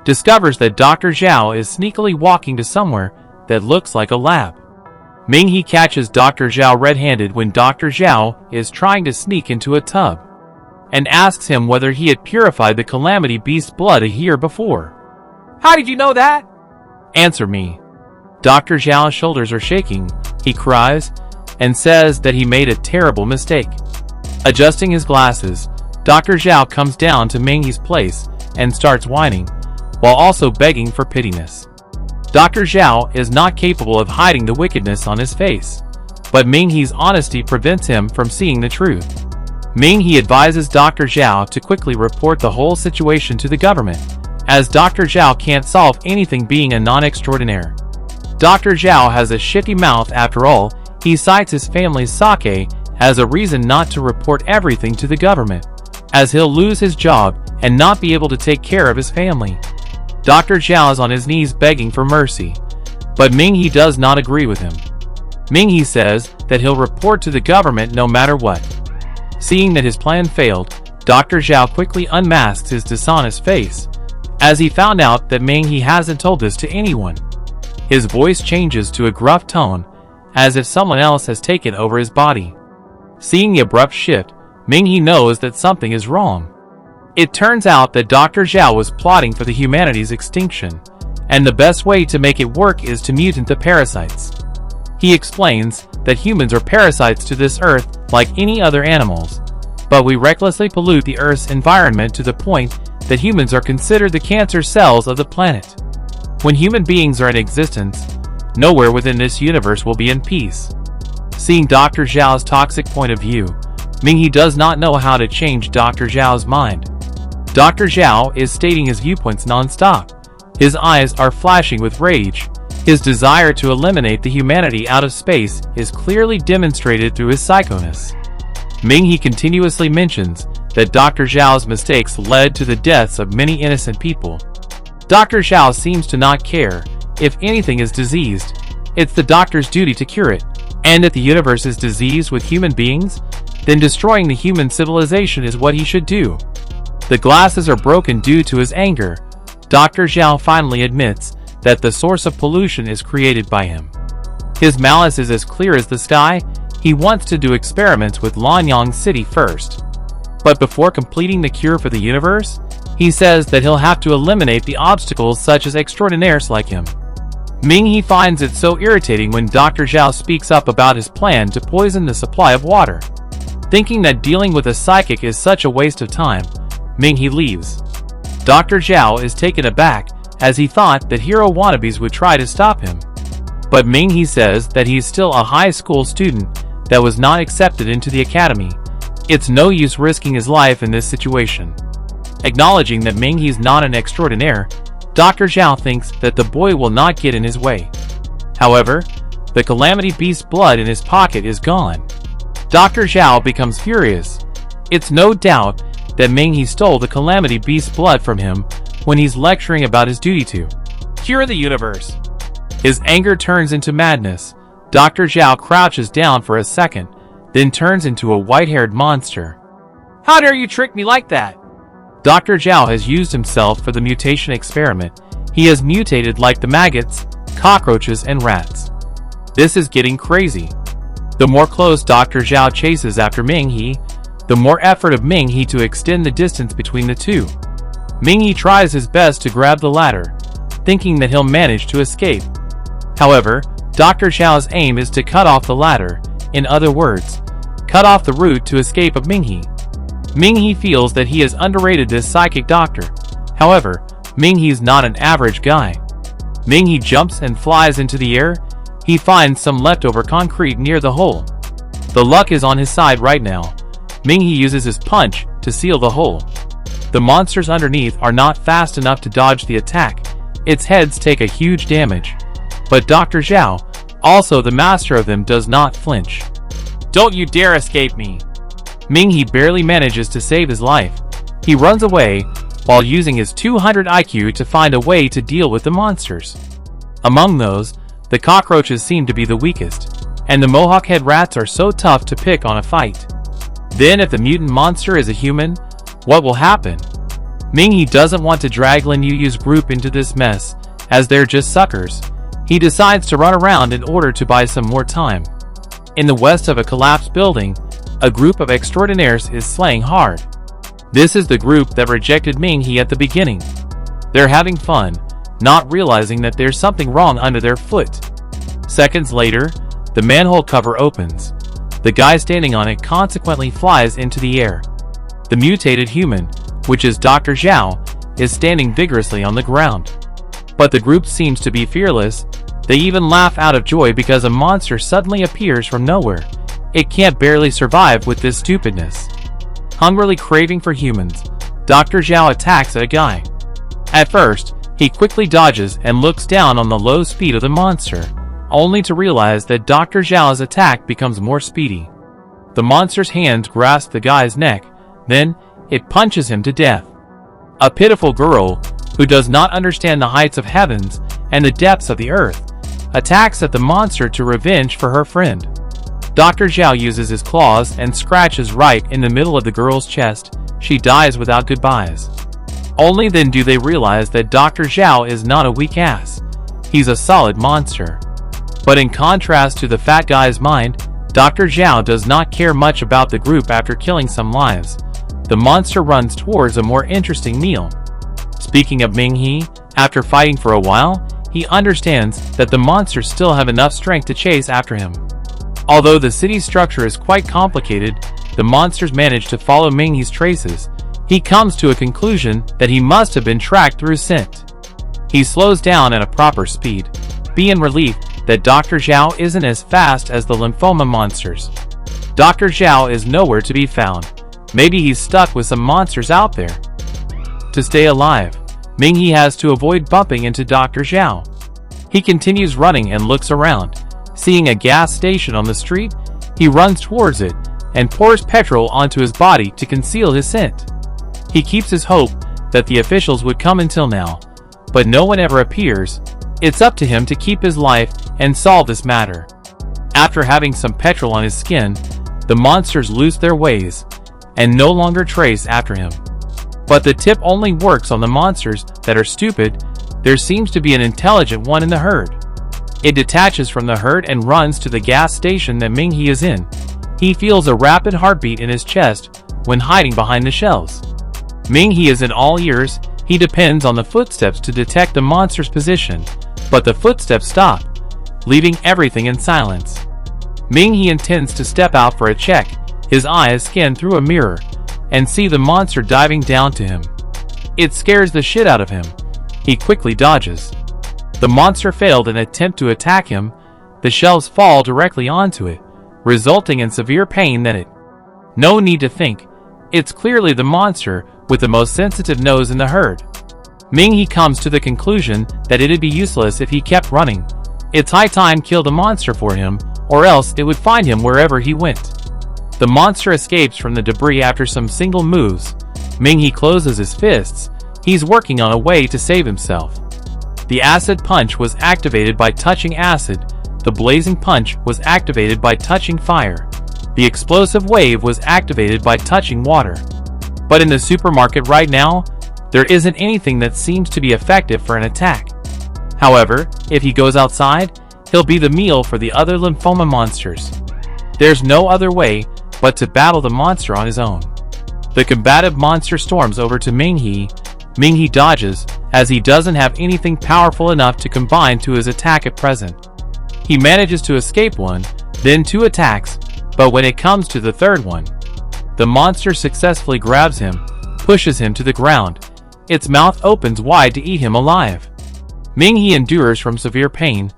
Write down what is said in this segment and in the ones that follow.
discovers that Dr. Zhao is sneakily walking to somewhere that looks like a lab. Ming He catches Dr. Zhao red-handed when Dr. Zhao is trying to sneak into a tub, and asks him whether he had purified the Calamity Beast's blood a year before. How did you know that? Answer me. Dr. Zhao's shoulders are shaking. He cries and says that he made a terrible mistake. Adjusting his glasses, Dr. Zhao comes down to Ming He's place and starts whining, while also begging for pittance. Dr. Zhao is not capable of hiding the wickedness on his face, but Ming He's honesty prevents him from seeing the truth. Ming He advises Dr. Zhao to quickly report the whole situation to the government, as Dr. Zhao can't solve anything being a non-extraordinaire. Dr. Zhao has a shitty mouth after all. He cites his family's sake as a reason not to report everything to the government, as he'll lose his job and not be able to take care of his family. Dr. Zhao is on his knees begging for mercy, but Ming He does not agree with him. Ming He says that he'll report to the government no matter what. Seeing that his plan failed, Dr. Zhao quickly unmasks his dishonest face, as he found out that Ming He hasn't told this to anyone. His voice changes to a gruff tone, as if someone else has taken over his body. Seeing the abrupt shift, Ming He knows that something is wrong. It turns out that Dr. Zhao was plotting for the humanity's extinction, and the best way to make it work is to mutant the parasites. He explains that humans are parasites to this earth like any other animals, but we recklessly pollute the Earth's environment to the point that humans are considered the cancer cells of the planet. When human beings are in existence, nowhere within this universe will be in peace. Seeing Dr. Zhao's toxic point of view, Ming He does not know how to change Dr. Zhao's mind. Dr. Zhao is stating his viewpoints non-stop. His eyes are flashing with rage. His desire to eliminate the humanity out of space is clearly demonstrated through his psychoness. Ming He continuously mentions that Dr. Zhao's mistakes led to the deaths of many innocent people. Dr. Zhao seems to not care. If anything is diseased, it's the doctor's duty to cure it. And if the universe is diseased with human beings, then destroying the human civilization is what he should do. The glasses are broken due to his anger. Dr. Zhao finally admits that the source of pollution is created by him. His malice is as clear as the sky. He wants to do experiments with Lanyang City first. But before completing the cure for the universe, he says that he'll have to eliminate the obstacles such as extraordinaires like him. Ming He finds it so irritating when Dr. Zhao speaks up about his plan to poison the supply of water. Thinking that dealing with a psychic is such a waste of time, Ming He leaves. Dr. Zhao is taken aback, as he thought that hero wannabes would try to stop him. But Ming He says that he's still a high school student that was not accepted into the academy. It's no use risking his life in this situation. Acknowledging that Ming He's not an extraordinaire, Dr. Zhao thinks that the boy will not get in his way. However, the Calamity Beast's blood in his pocket is gone. Dr. Zhao becomes furious. It's no doubt that Ming He stole the Calamity Beast's blood from him when he's lecturing about his duty to cure the universe. His anger turns into madness. Dr. Zhao crouches down for a second, then turns into a white-haired monster. How dare you trick me like that? Dr. Zhao has used himself for the mutation experiment. He has mutated like the maggots, cockroaches, and rats. This is getting crazy. The more close Dr. Zhao chases after Ming He, the more effort of Ming He to extend the distance between the two. Ming He tries his best to grab the ladder, thinking that he'll manage to escape. However, Dr. Zhao's aim is to cut off the ladder, in other words, cut off the route to escape of Ming He. Ming He feels that he has underrated this psychic doctor. However, Ming He's not an average guy. Ming He jumps and flies into the air. He finds some leftover concrete near the hole. The luck is on his side right now. Ming He uses his punch to seal the hole. The monsters underneath are not fast enough to dodge the attack. Its heads take a huge damage. But Dr. Zhao, also the master of them, does not flinch. Don't you dare escape me! Ming He barely manages to save his life. He runs away while using his 200 IQ to find a way to deal with the monsters. Among those, the cockroaches seem to be the weakest, and the mohawk head rats are so tough to pick on a fight. Then if the mutant monster is a human, what will happen? Ming He doesn't want to drag Lin Yu's group into this mess, as they're just suckers. He decides to run around in order to buy some more time. In the west of a collapsed building, a group of extraordinaires is slaying hard. This is the group that rejected Ming He at the beginning. They're having fun, not realizing that there's something wrong under their foot. Seconds later, the manhole cover opens. The guy standing on it consequently flies into the air. The mutated human, which is Dr. Zhao, is standing vigorously on the ground. But the group seems to be fearless. They even laugh out of joy because a monster suddenly appears from nowhere. It can't barely survive with this stupidness. Hungrily craving for humans, Dr. Zhao attacks a guy. At first, he quickly dodges and looks down on the low speed of the monster, only to realize that Dr. Zhao's attack becomes more speedy. The monster's hands grasp the guy's neck, then it punches him to death. A pitiful girl, who does not understand the heights of heavens and the depths of the earth, attacks at the monster to revenge for her friend. Dr. Zhao uses his claws and scratches right in the middle of the girl's chest. She dies without goodbyes. Only then do they realize that Dr. Zhao is not a weak ass. He's a solid monster. But in contrast to the fat guy's mind, Dr. Zhao does not care much about the group after killing some lives. The monster runs towards a more interesting meal. Speaking of Ming He, after fighting for a while, he understands that the monsters still have enough strength to chase after him. Although the city's structure is quite complicated, the monsters manage to follow Ming He's traces. He comes to a conclusion that he must have been tracked through scent. He slows down at a proper speed, being relieved that Dr. Zhao isn't as fast as the lymphoma monsters. Dr. Zhao is nowhere to be found. Maybe he's stuck with some monsters out there. To stay alive, Ming He has to avoid bumping into Dr. Zhao. He continues running and looks around. Seeing a gas station on the street, he runs towards it and pours petrol onto his body to conceal his scent. He keeps his hope that the officials would come until now, but no one ever appears. It's up to him to keep his life and solve this matter. After having some petrol on his skin, the monsters lose their ways and no longer trace after him. But the tip only works on the monsters that are stupid. There seems to be an intelligent one in the herd. It detaches from the herd and runs to the gas station that Ming He is in. He feels a rapid heartbeat in his chest when hiding behind the shelves. Ming He is in all ears. He depends on the footsteps to detect the monster's position, but the footsteps stop, leaving everything in silence. Ming He intends to step out for a check. His eyes scan through a mirror and see the monster diving down to him. It scares the shit out of him. He quickly dodges. The monster failed an attempt to attack him. The shelves fall directly onto it, resulting in severe pain that it. No need to think. It's clearly the monster with the most sensitive nose in the herd. Ming He comes to the conclusion that it'd be useless if he kept running. It's high time kill the monster for him, or else it would find him wherever he went. The monster escapes from the debris after some single moves. Ming He closes his fists. He's working on a way to save himself. The acid punch was activated by touching acid. The blazing punch was activated by touching fire. The explosive wave was activated by touching water. But in the supermarket right now, there isn't anything that seems to be effective for an attack. However, if he goes outside, he'll be the meal for the other lymphoma monsters. There's no other way but to battle the monster on his own. The combative monster storms over to Ming He. Ming He dodges, as he doesn't have anything powerful enough to combine to his attack at present. He manages to escape one, then two attacks, but when it comes to the third one, the monster successfully grabs him, pushes him to the ground. Its mouth opens wide to eat him alive. Ming He endures from severe pain,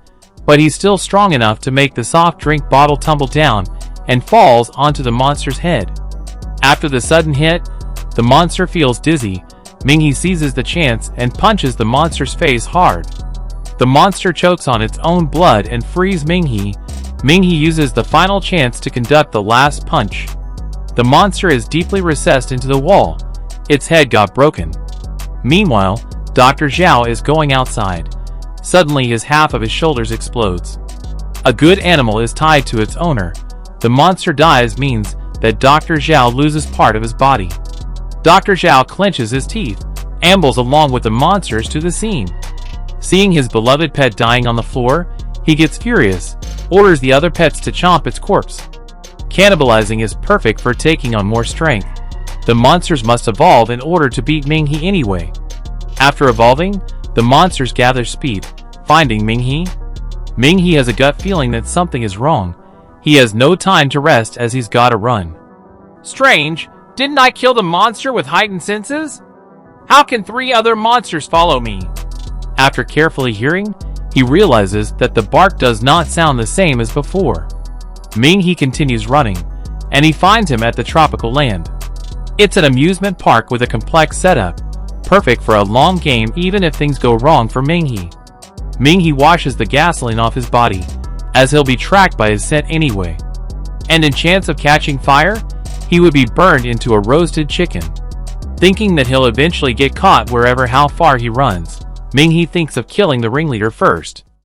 but he's still strong enough to make the soft drink bottle tumble down and falls onto the monster's head. After the sudden hit, the monster feels dizzy. Ming He seizes the chance and punches the monster's face hard. The monster chokes on its own blood and frees Ming He. Ming He uses the final chance to conduct the last punch. The monster is deeply recessed into the wall. Its head got broken. Meanwhile, Dr. Zhao is going outside. Suddenly half of his shoulders explodes. A good animal is tied to its owner. The monster dies means that Dr. Zhao loses part of his body. Dr. Zhao clenches his teeth. ambles along with the monsters to the scene. Seeing his beloved pet dying on the floor, he gets furious, orders the other pets to chomp its corpse. Cannibalizing is perfect for taking on more strength. The monsters must evolve in order to beat Ming He anyway. After evolving, the monsters gather speed, finding Ming He. Ming He has a gut feeling that something is wrong. He has no time to rest as he's gotta run. Strange, didn't I kill the monster with heightened senses? How can 3 other monsters follow me? After carefully hearing, he realizes that the bark does not sound the same as before. Ming He continues running, and he finds him at the tropical land. It's an amusement park with a complex setup, perfect for a long game even if things go wrong for Ming He. Ming He washes the gasoline off his body, as he'll be tracked by his scent anyway. And in chance of catching fire, he would be burned into a roasted chicken. Thinking that he'll eventually get caught wherever how far he runs, Ming He thinks of killing the ringleader first.